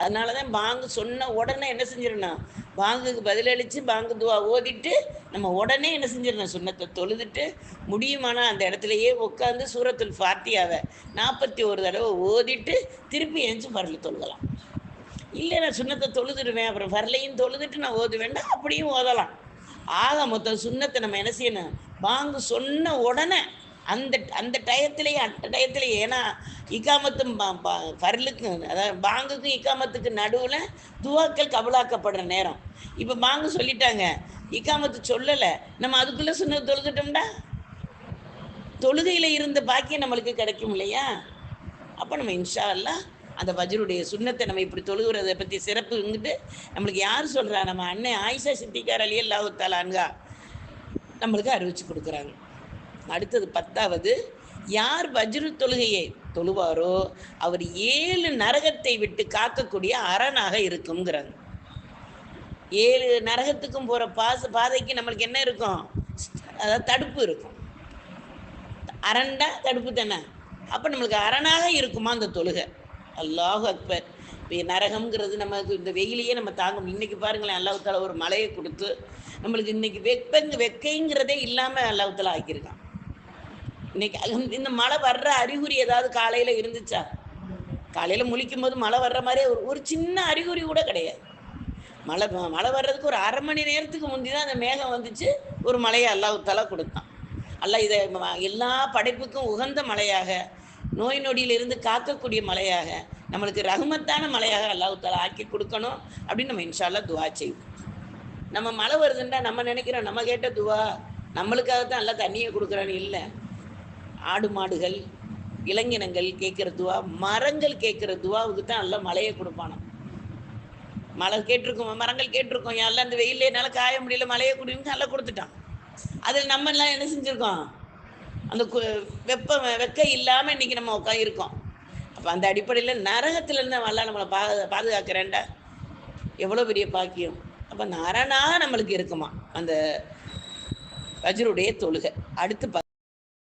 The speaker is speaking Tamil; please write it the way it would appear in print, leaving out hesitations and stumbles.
அதனால தான் பாங்கு சொன்ன உடனே என்ன செஞ்சிடணும், பாங்குக்கு பதிலளித்து பாங்கு துவா ஓதிட்டு நம்ம உடனே என்ன செஞ்சிடணும், சுன்னத்தை தொழுதுட்டு முடியுமானா அந்த இடத்துலையே உட்காந்து சூரத்துல் ஃபாத்தியாவை 41 தடவை ஓதிட்டு திருப்பி எழுந்து ஃபர்ல தொழுகலாம். இல்லை நான் சுண்ணத்தை தொழுதுடுவேன், அப்புறம் ஃபர்லையும் தொழுதுட்டு நான் ஓதுவேன்டா, அப்படியும் ஓதலாம். ஆக மொத்தம் சுண்ணத்தை நம்ம என்ன செய்யணும், பாங்கு சொன்ன உடனே அந்த அந்த டயத்திலேயே அந்த டயத்திலேயே. ஏன்னா இக்காமத்தும் ஃபர்லுக்கும், அதாவது பாங்குக்கும் இக்காமத்துக்கு நடுவில் துவாக்கள் கபலாக்கப்படுற நேரம். இப்போ பாங்கு சொல்லிட்டாங்க, இக்காமத்து சொல்லலை, நம்ம அதுக்குள்ளே சுண்ணத்தை தொழுதுட்டோம்டா, தொழுகையில் இருந்த பாக்கியம் நம்மளுக்கு கிடைக்கும் இல்லையா? அப்போ நம்ம இன்ஷா அல்லாஹ் அந்த ஃபஜ்ருடைய சுன்னத்தை நம்ம இப்படி தொழுகிறதை பற்றி சிறப்புங்கிட்டு நம்மளுக்கு யார் சொல்கிறா, நம்ம அன்னை ஆயிஷா சித்திகார் ரலியல்லாஹு தஆலா அன்ஹா நம்மளுக்கு அறிவிச்சு கொடுக்குறாங்க. அடுத்தது 10வது, யார் ஃபஜ்ரு தொழுகையை தொழுவாரோ அவர் 7 நரகத்தை விட்டு காக்கக்கூடிய அரணாக இருக்குங்கிறாங்க. 7 நரகத்துக்கும் போகிற பாதைக்கு நம்மளுக்கு என்ன இருக்கும், அதாவது தடுப்பு இருக்கும். அரண்டா தடுப்பு தானே, அப்போ நம்மளுக்கு அரணாக இருக்குமா அந்த தொழுகை. அல்லாஹு அக்பர். இப்போ நரகம்ங்கிறது நமக்கு இந்த வெயிலையே நம்ம தாங்க. இன்றைக்கி பாருங்களேன், அல்லாஹ் தஆலா ஒரு மலையை கொடுத்து நம்மளுக்கு இன்றைக்கி வெக்கைங்கிறதே இல்லாமல் அல்லாஹ் தஆலா ஆக்கியிருக்கான். இன்றைக்கி இந்த மழை வர்ற அறிகுறி ஏதாவது காலையில் இருந்துச்சா? காலையில் முழிக்கும் போது மழை வர்ற மாதிரியே ஒரு சின்ன அறிகுறி கூட கிடையாது. மழை வர்றதுக்கு ஒரு அரை மணி நேரத்துக்கு முந்தி தான் அந்த மேகம் வந்துச்சு, ஒரு மழையை அல்லாஹ் தஆலா கொடுத்தான். அல்லாஹ் இதை எல்லா படைப்புக்கும் உகந்த மழையாக, நோய் நொடியிலிருந்து காக்கக்கூடிய மழையாக, நம்மளுக்கு ரஹ்மத்தான மழையாக அல்லாஹ் தஆலா ஆக்கி கொடுக்கணும் அப்படின்னு நம்ம இன்ஷா அல்லாஹ் துவா செய்வோம். நம்ம மழை வருதுன்னா நம்ம நினைக்கிறோம் நம்ம கேட்ட துவா நம்மளுக்காக தான் எல்லாம் தண்ணியை கொடுக்குறான்னு. இல்லை, ஆடு மாடுகள் இளைஞனங்கள் கேட்குற துவா, மரங்கள் கேட்குற துவாவுக்கு தான் எல்லாம் மழையை கொடுப்பானோ. மழை கேட்டிருக்கோம், மரங்கள் கேட்டிருக்கோம், எல்லாம் அந்த வெயிலே என்னால் காய முடியல மழையை கொடுன்னு நல்லா கொடுத்துட்டான். அதில் நம்ம எல்லாம் என்ன செஞ்சுருக்கோம், அந்த வெக்கை இல்லாமல் இன்றைக்கி நம்ம உட்காந்துருக்கோம். அப்போ அந்த அடிப்படையில் நரகத்திலேருந்து அவெல்லாம் நம்மளை பாதுகாக்கிறேன்டா, எவ்வளோ பெரிய பாக்கியம். அப்போ அந்த அரணாக நம்மளுக்கு இருக்குமா அந்த ஃபஜ்ருடைய தொழுகை. அடுத்து